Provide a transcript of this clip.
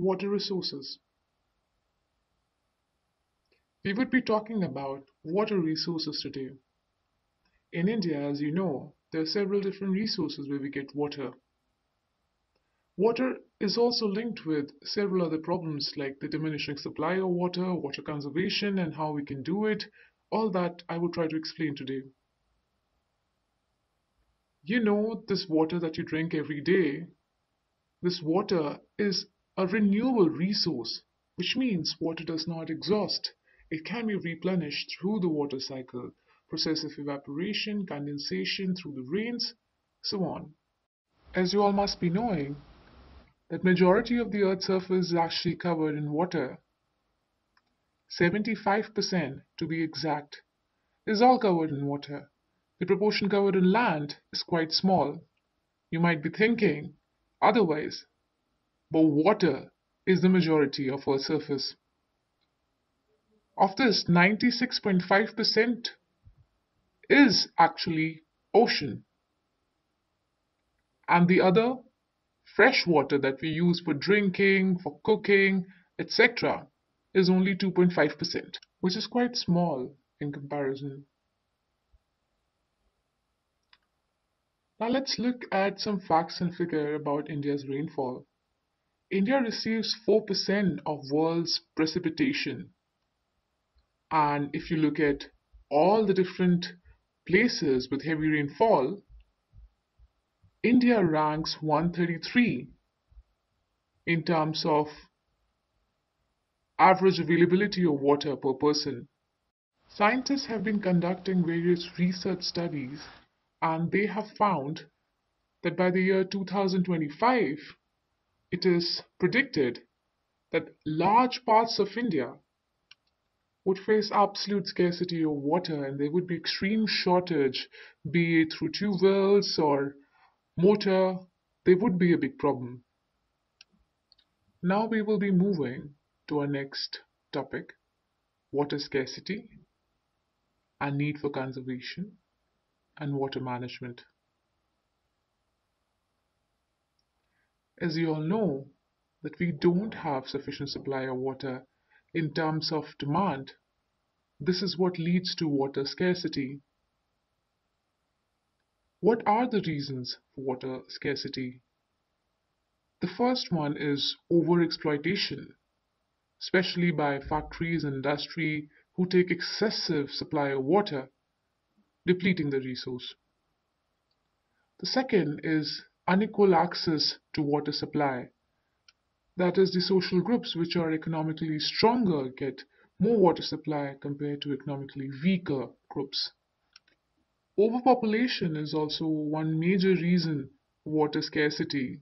Water resources. We would be talking about water resources today. In India, as you know, there are several different resources where we get water. Water is also linked with several other problems like the diminishing supply of water, water conservation, and how we can do it. All that I will try to explain today. You know, this water that you drink every day, this water is a renewable resource, which means water does not exhaust. It can be replenished through the water cycle, process of evaporation, condensation through the rains, so on. As you all must be knowing, that majority of the Earth's surface is actually covered in water. 75% to be exact, is all covered in water. The proportion covered in land is quite small. You might be thinking otherwise, but water is the majority of Earth's surface. Of this, 96.5% is actually ocean, and the other, fresh water that we use for drinking, for cooking, etc., is only 2.5%, which is quite small in comparison. Now let's look at some facts and figure about India's rainfall. India receives 4% of world's precipitation. And if you look at all the different places with heavy rainfall, India ranks 133 in terms of average availability of water per person. Scientists have been conducting various research studies and they have found that by the year 2025, it is predicted that large parts of India would face absolute scarcity of water and there would be extreme shortage, be it through tube wells or motor, there would be a big problem. Now we will be moving to our next topic, water scarcity and need for conservation and water management. As you all know, that we don't have sufficient supply of water in terms of demand. This is what leads to water scarcity. What are the reasons for water scarcity? The first one is overexploitation, especially by factories and industry who take excessive supply of water, depleting the resource. The second is unequal access to water supply. That is, the social groups which are economically stronger get more water supply compared to economically weaker groups. Overpopulation is also one major reason for water scarcity.